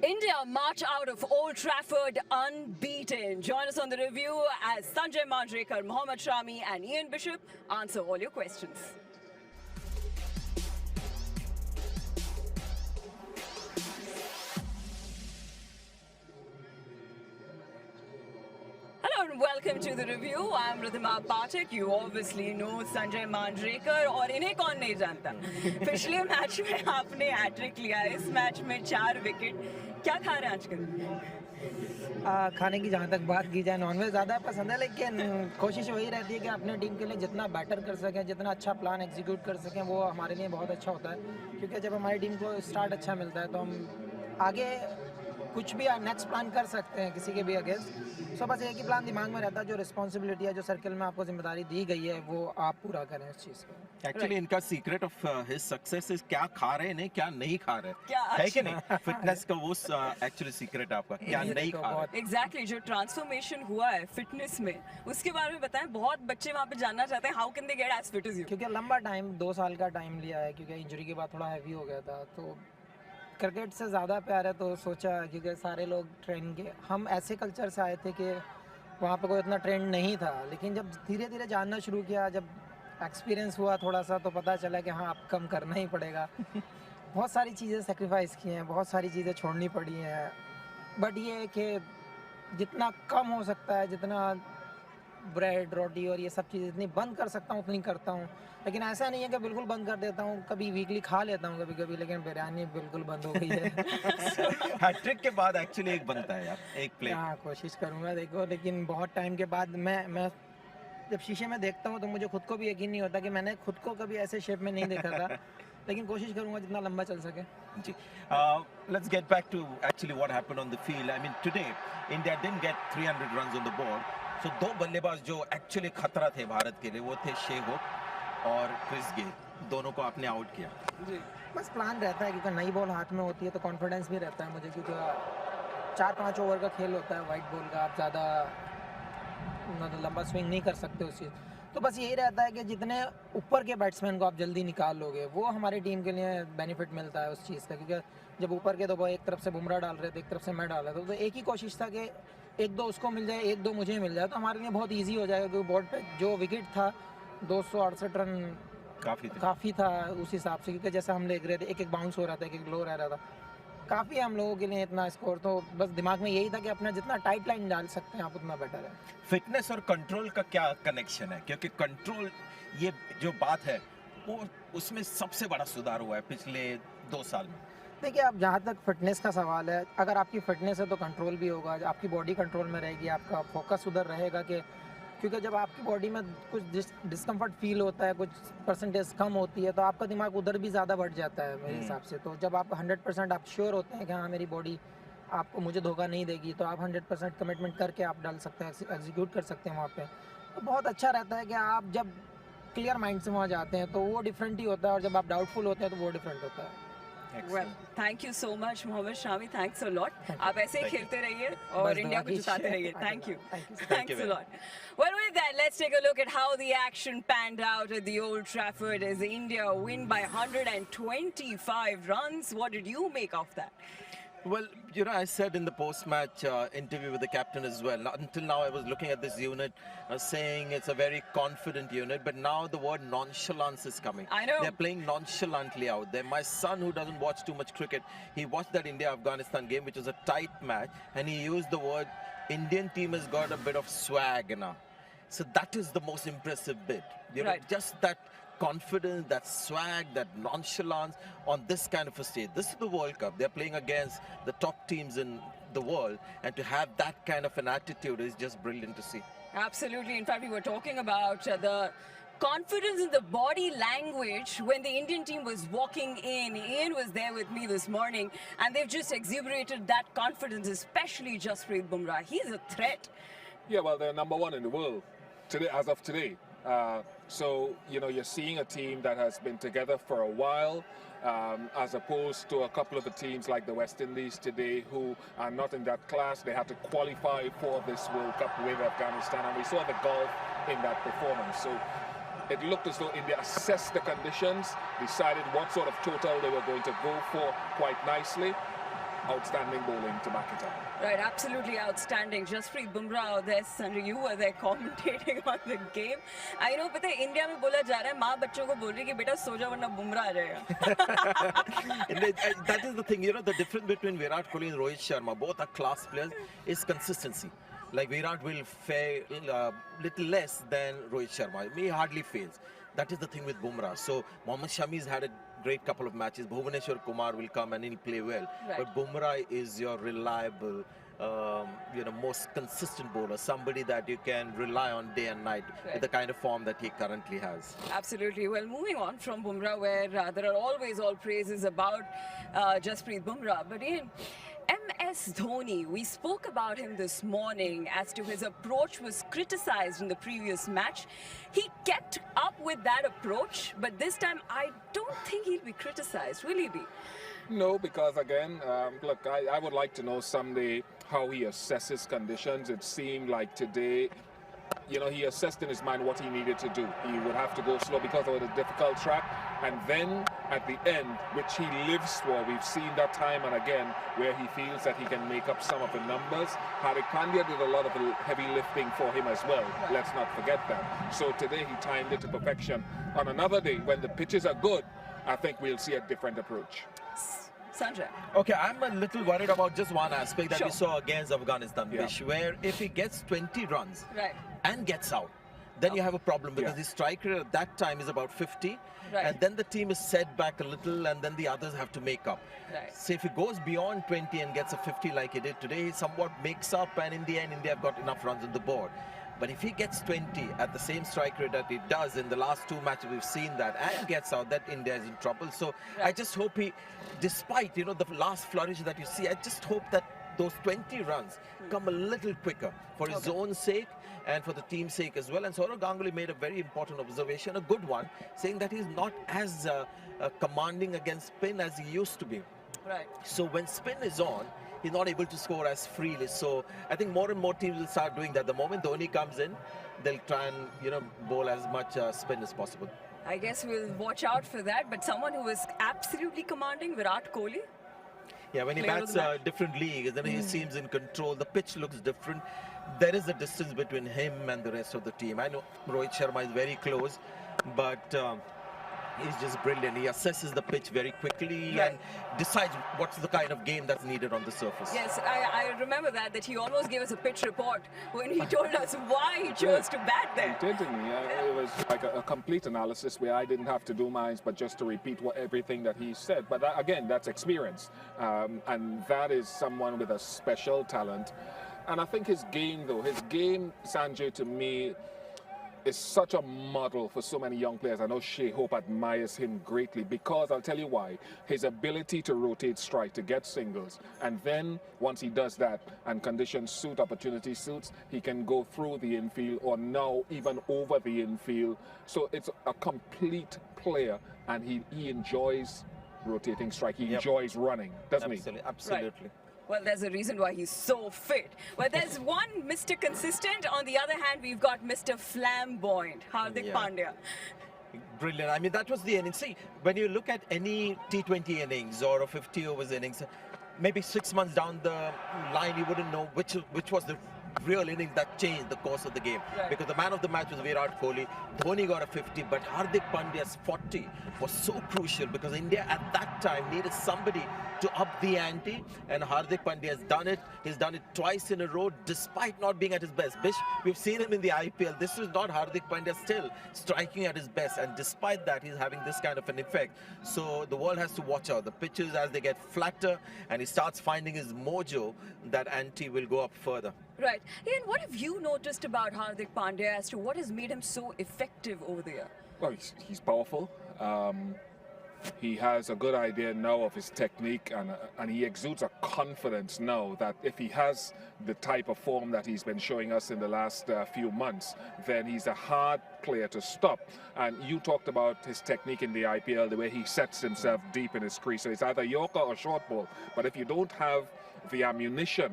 India march out of Old Trafford unbeaten. Join us on the review as Sanjay Manjrekar, Mohammed Shami and Ian Bishop answer all your questions. Hello and welcome to the review. I'm Ridhima Pathak. You obviously know Sanjay Manjrekar और इन्हें कौन नहीं जानता. पिछले match में आपने hat trick लिया, इस मैच में 4 विकेट. क्या खा रहे हैं आजकल? खाने की जहाँ तक बात की जाए, नॉनवेज ज़्यादा पसंद है, लेकिन कोशिश वही रहती है कि अपने टीम के लिए जितना बेटर कर सकें, जितना अच्छा प्लान एग्जीक्यूट कर सकें, वो हमारे लिए बहुत अच्छा होता है. क्योंकि जब हमारी टीम को स्टार्ट अच्छा मिलता है तो हम आगे कुछ भी नेक्स्ट प्लान कर सकते हैं किसी के भी अगेंस्ट. सो बस एक ही प्लान दिमाग में रहता है, जो रिस्पॉन्सिबिलिटी है, जो सर्कल में आपको जिम्मेदारी दी गई है, वो आप पूरा करें उस चीज़ को. एक्चुअली इनका secret of his success is क्या खा रहे हैं, क्या नहीं खा रहे, क्या है कि नहीं? फिटनेस का वो एक्चुअली सीक्रेट आपका क्या नहीं खा रहे. एग्जैक्टली जो ट्रांसफॉर्मेशन हुआ है फिटनेस में, उसके बारे में बताएं. बहुत बच्चे वहाँ पे जानना चाहते हैं how can they get as fit as you. क्योंकि लंबा टाइम 2 साल का टाइम लिया है, क्योंकि इंजरी के बाद थोड़ा हैवी हो गया था. तो क्रिकेट से ज़्यादा प्यार है, तो सोचा क्योंकि सारे लोग ट्रेन के, हम ऐसे कल्चर से आए थे कि वहाँ पे कोई इतना ट्रेंड नहीं था. लेकिन जब धीरे धीरे जानना शुरू किया, जब एक्सपीरियंस हुआ थोड़ा सा, तो पता चला कि हाँ अब कम करना ही पड़ेगा. बहुत सारी चीज़ें सेक्रीफाइस की हैं, बहुत सारी चीज़ें छोड़नी पड़ी हैं. बट ये है कि जितना कम हो सकता है, जितना ब्रेड रोटी और ये सब चीज़ें जितनी बंद कर सकता हूँ उतनी करता हूँ. लेकिन ऐसा नहीं है कि बिल्कुल बंद कर देता हूँ. कभी वीकली खा लेता हूँ कभी कभी, लेकिन बिरयानी बिल्कुल बंद हो गई है. हैट्रिक के बाद एक्चुअली एक बनता है यार, एक प्लेट. हाँ, कोशिश करूँगा. देखो, लेकिन बहुत टाइम के बाद मैं जब शीशे में देखता हूँ तो मुझे खुद को भी यकीन नहीं होता कि मैंने खुद को कभी ऐसे शेप में नहीं देखा था. लेकिन कोशिश करूँगा जितना लंबा चल सके. जी. Let's get back to actually what happened on the field. I mean today India didn't get 300 runs on the board. So 2 बल्लेबाज जो एक्चुअली खतरा थे भारत के लिए, वो थे शे होप और क्रिस गेल. दोनों को आपने आउट किया. जी. बस प्लान रहता है, क्योंकि नई बॉल हाथ में होती है तो कॉन्फिडेंस भी रहता है मुझे, क्योंकि 4-5 ओवर का खेल होता है. वाइट बॉल का आप ज़्यादा लंबा स्विंग नहीं कर सकते उस चीज़. तो बस यही रहता है कि जितने ऊपर के बैट्समैन को आप जल्दी निकाल लोगे, वो हमारी टीम के लिए बेनिफिट मिलता है उस चीज़ का. क्योंकि जब ऊपर के तो एक तरफ से बुमराह डाल रहे थे, एक तरफ से मैं डाल रहा था, तो एक ही कोशिश था कि 1-2 उसको मिल जाए, 1-2 मुझे मिल जाए, तो हमारे लिए बहुत ईजी हो जाएगा. क्योंकि बोर्ड पे जो विकेट था 268 रन काफ़ी था उस हिसाब से. क्योंकि जैसे हम देख रहे थे, एक बाउंस हो रहा था, एक लो रह रहा था. काफ़ी हम लोगों के लिए इतना स्कोर. तो बस दिमाग में यही था कि अपना जितना टाइट लाइन डाल सकते हैं आप उतना बेटर है. फिटनेस और कंट्रोल का क्या कनेक्शन है? क्योंकि कंट्रोल, ये जो बात है, वो उसमें सबसे बड़ा सुधार हुआ है पिछले 2 साल में. देखिए, आप जहाँ तक फिटनेस का सवाल है, अगर आपकी फिटनेस है तो कंट्रोल भी होगा. आपकी बॉडी कंट्रोल में रहेगी, आपका फोकस उधर रहेगा. कि क्योंकि जब आपकी बॉडी में कुछ डिस्कम्फर्ट फील होता है, कुछ परसेंटेज कम होती है, तो आपका दिमाग उधर भी ज़्यादा बढ़ जाता है मेरे हिसाब से. तो जब आप 100% आप श्योर होते हैं कि हाँ मेरी बॉडी आपको मुझे धोखा नहीं देगी, तो आप 100% कमिटमेंट करके आप डाल सकते हैं, एग्जीक्यूट कर सकते हैं वहाँ पे. तो बहुत अच्छा रहता है कि आप जब क्लियर माइंड से वहाँ जाते हैं तो वो डिफरेंट ही होता है, और जब आप डाउटफुल होते हैं तो वो डिफरेंट होता है. Well, thank you so much, Mohammed Shami. Thanks a lot. आप ऐसे ही खेलते रहिए और इंडिया को जिताते रहिए. Thank you. Thanks a lot. Well, with that, let's take a look at how the action panned out at the Old Trafford as India win by 125 runs. What did you make of that? Well, you know, I said in the post-match interview with the captain as well, until now I was looking at this unit saying it's a very confident unit, but now the word nonchalance is coming. I know. They're playing nonchalantly out there. My son, who doesn't watch too much cricket, he watched that India-Afghanistan game, which was a tight match, and he used the word, Indian team has got a bit of swag now. So that is the most impressive bit. You know, Right. just that confidence, that swag, that nonchalance on this kind of a stage. This is the World Cup. They're playing against the top teams in the world, and to have that kind of an attitude is just brilliant to see. Absolutely. In fact, we were talking about the confidence in the body language when the Indian team was walking in. Ian was there with me this morning, and they've just exuberated that confidence, especially Jasprit Bumrah. He's a threat. Yeah, well, they're number 1 in the world today, as of today. So, you know, you're seeing a team that has been together for a while, as opposed to a couple of the teams like the West Indies today who are not in that class. They had to qualify for this World Cup with Afghanistan, and we saw the gulf in that performance. So it looked as though India assessed the conditions, decided what sort of total they were going to go for quite nicely. outstanding bowling to back it up. Right, absolutely outstanding. Jasprit Bumrah, there, Sanjay, you were there commentating on the game. I know, पता है India में बोला जा रहा है, माँ बच्चों को बोल रही है कि बेटा सो जा वरना बुमराह आ जाएगा. That is the thing, you know, the difference between Virat Kohli and Rohit Sharma, both are class players, is consistency. Like Virat will fail little less than Rohit Sharma. He hardly fails. That is the thing with Bumrah. So Mohammed Shami's had a great couple of matches. Bhuvaneshwar Kumar will come and he'll play well. Right. But Bumrah is your reliable, most consistent bowler. Somebody that you can rely on day and night with the kind of form that he currently has. Absolutely. Well, moving on from Bumrah, where there are always all praises about Jasprit Bumrah. But in MS Dhoni, we spoke about him this morning as to his approach was criticized in the previous match. He kept up with that approach, but this time I don't think he'll be criticized, will he be? No, because again, look, I would like to know someday how he assesses conditions. It seemed like today, you know, he assessed in his mind what he needed to do. He would have to go slow because of the difficult track. And then at the end, which he lives for, we've seen that time and again, where he feels that he can make up some of the numbers. Hardik Pandya did a lot of the heavy lifting for him as well. Let's not forget that. So today he timed it to perfection. On another day, when the pitches are good, I think we'll see a different approach. Sanjay. Okay, I'm a little worried about just one aspect that Sure. we saw against Afghanistan, Bish, where if he gets 20 runs Right. and gets out, then you have a problem because Yeah. his strike rate at that time is about 50, Right. and then the team is set back a little, and then the others have to make up. Right. So if he goes beyond 20 and gets a 50 like he did today, he somewhat makes up, and in the end, India have got enough runs on the board. But if he gets 20 at the same strike rate that he does in the last two matches, we've seen that, and gets out, that India is in trouble. So I just hope he, despite, the last flourish that you see, I just hope that those 20 runs come a little quicker for his own sake and for the team's sake as well. And Saurav Ganguly made a very important observation, a good one, saying that he's not as commanding against spin as he used to be. Right. So when spin is on, he's not able to score as freely. So I think more and more teams will start doing that. The moment Dhoni comes in, they'll try and bowl as much spin as possible. I guess we'll watch out for that. But someone who is absolutely commanding, Virat Kohli. Yeah, when he Player of bats the a match. different league, then he seems in control. The pitch looks different. There is a distance between him and the rest of the team. I know Rohit Sharma is very close, but he's just brilliant. He assesses the pitch very quickly and decides what's the kind of game that's needed on the surface. Yes, I remember that he almost gave us a pitch report when he told us why he chose to bat there. He did, didn't he? It was like a complete analysis where I didn't have to do mine, but just to repeat everything that he said. But again, that's experience. And that is someone with a special talent. And I think his game, Sanjay, to me, is such a model for so many young players. I know Shea Hope admires him greatly because I'll tell you why. His ability to rotate strike, to get singles, and then once he does that and conditions suit, opportunity suits, he can go through the infield or now even over the infield. So it's a complete player, and he enjoys rotating strike. He enjoys running, doesn't he? Absolutely. Right. Well, there's a reason why he's so fit. Well, there's one Mr. Consistent. On the other hand, we've got Mr. Flamboyant, Hardik Pandya. Brilliant. I mean, that was the innings. See, when you look at any T20 innings or a 50 overs innings, maybe 6 months down the line, you wouldn't know which was the real innings that changed the course of the game. Right. Because the man of the match was Virat Kohli. Dhoni got a 50, but Hardik Pandya's 40 was so crucial because India at that time needed somebody to up the ante, and Hardik Pandya has done it. He's done it twice in a row despite not being at his best. Bish, we've seen him in the IPL. This is not Hardik Pandya still striking at his best, and despite that, he's having this kind of an effect. So the world has to watch out. The pitches, as they get flatter and he starts finding his mojo, that ante will go up further. Right. Ian, what have you noticed about Hardik Pandya as to what has made him so effective over there? Well, he's powerful. He has a good idea now of his technique, and he exudes a confidence now that if he has the type of form that he's been showing us in the last few months, then he's a hard player to stop. And you talked about his technique in the IPL, the way he sets himself deep in his crease. So it's either Yorker or short ball. But if you don't have the ammunition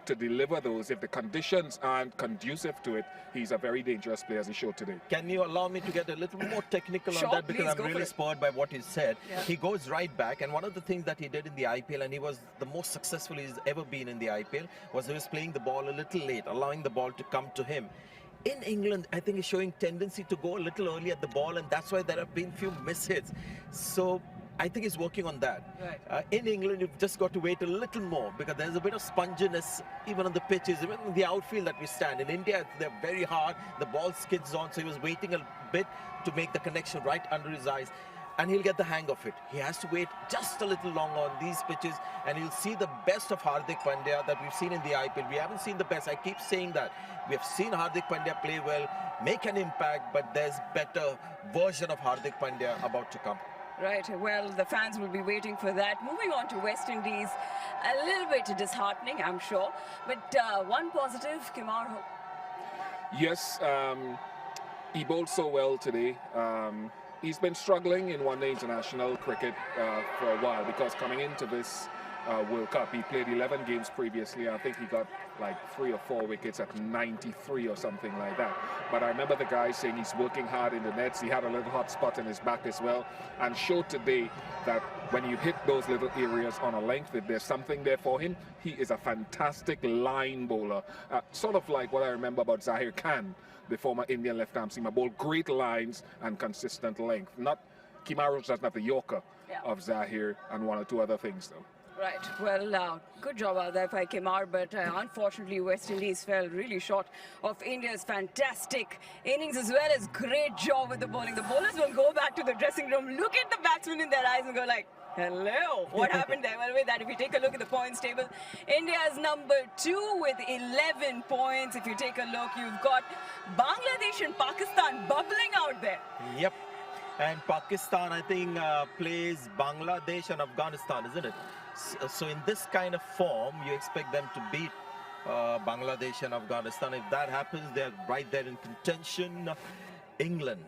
to deliver those. If the conditions aren't conducive to it, he's a very dangerous player, as he showed today. Can you allow me to get a little more technical Sure, on that? Because please, I'm go for really it. spurred by what he said. Yeah. He goes right back, and one of the things that he did in the IPL, and he was the most successful he's ever been in the IPL, was he was playing the ball a little late, allowing the ball to come to him. In England, I think he's showing tendency to go a little early at the ball, and that's why there have been few mishits. So I think he's working on that. Right. In England, you've just got to wait a little more because there's a bit of sponginess even on the pitches, even in the outfield that we stand. In India, they're very hard. The ball skids on, so he was waiting a bit to make the connection right under his eyes. And he'll get the hang of it. He has to wait just a little long on these pitches, and he'll see the best of Hardik Pandya that we've seen in the IPL. We haven't seen the best. I keep saying that. We have seen Hardik Pandya play well, make an impact, but there's better version of Hardik Pandya about to come. Right, well, the fans will be waiting for that. Moving on to West Indies, a little bit disheartening, I'm sure. But one positive, Kumar. Yes, he bowled so well today. He's been struggling in one-day international cricket for a while because coming into this World Cup, he played 11 games previously. I think he got like 3 or 4 wickets at 93 or something like that. But I remember the guy saying he's working hard in the nets. He had a little hot spot in his back as well, and showed today that when you hit those little areas on a length, if there's something there for him, he is a fantastic line bowler. Sort of like what I remember about Zahir Khan, the former Indian left-arm seamer. Bowled great lines and consistent length. Not Kimaru doesn't have the Yorker of Zahir and 1 or 2 other things though. Right, well, good job out there by Kumar, but unfortunately West Indies fell really short of India's fantastic innings as well as great job with the bowling. The bowlers will go back to the dressing room, look at the batsmen in their eyes and go like, hello, what happened there? Well, with that, if you take a look at the points table, India is number 2 with 11 points. If you take a look, you've got Bangladesh and Pakistan bubbling out there. Yep. And Pakistan, I think, plays Bangladesh and Afghanistan, isn't it? So in this kind of form, you expect them to beat Bangladesh and Afghanistan. If that happens, they're right there in contention. England.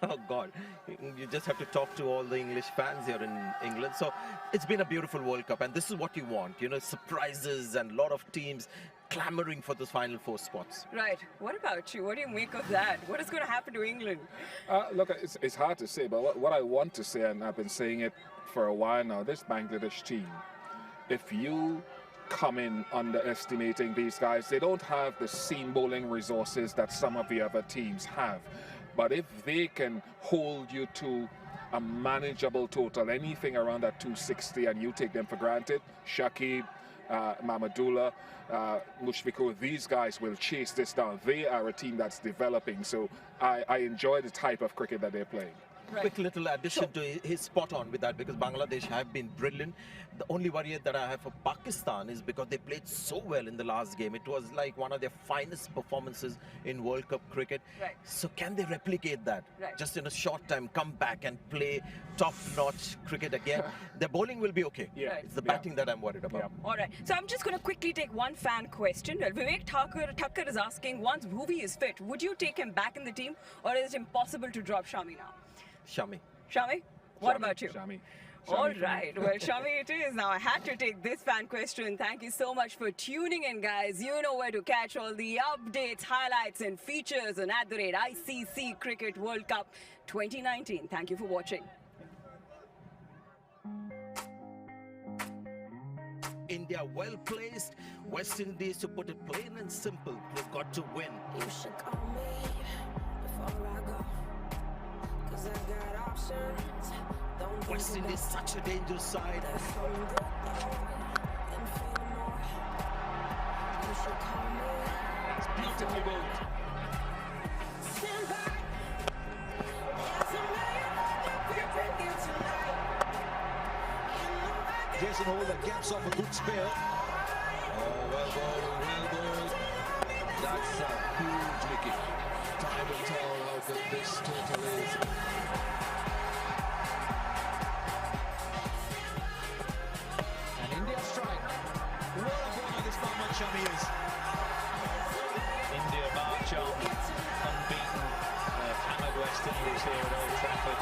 Oh, God. You just have to talk to all the English fans here in England. So it's been a beautiful World Cup, and this is what you want. You know, surprises and a lot of teams clamoring for those final 4 spots. Right. What about you? What do you make of that? What is going to happen to England? Look, it's hard to say, but what I want to say, and I've been saying it for a while now, this Bangladesh team, if you come in underestimating these guys, they don't have the seam bowling resources that some of the other teams have. But if they can hold you to a manageable total, anything around that 260, and you take them for granted, Shakib, Mahmudullah, Mushfiqur, these guys will chase this down. They are a team that's developing, so I enjoy the type of cricket that they're playing. Right. Quick little addition to his spot on with that, because Bangladesh have been brilliant. The only worry that I have for Pakistan is because they played so well in the last game. It was like one of their finest performances in World Cup cricket. Right. So can they replicate that? Right. Just in a short time, come back and play top-notch cricket again? Their bowling will be okay. Yeah. It's the batting that I'm worried about. All right. So I'm just going to quickly take one fan question. Well, Vivek Thakur is asking, once Bhuvi is fit, would you take him back in the team, or is it impossible to drop Shami now? Shami. Shami? What about you? Shami. All right. Well, Shami it is. Now, I had to take this fan question. Thank you so much for tuning in, guys. You know where to catch all the updates, highlights, and features on @ICC Cricket World Cup 2019. Thank you for watching. India well placed. West Indies, to put it plain and simple, they've got to win. You should call me before I go, 'cause I got options. Don't West think Indies, such a dangerous side. about something good and feeling more. You should call me. It's beautifully bowled. Stand by. There's a million people here tonight. You know I can. Jason Hall that gets off a good spell. Oh, well bowled, well bowled. That's a huge wicket. Time will tell how good this total is. And India strike. What a bowler this Mohammed Shami is. India march on, unbeaten, hammered West Indies here at Old Trafford.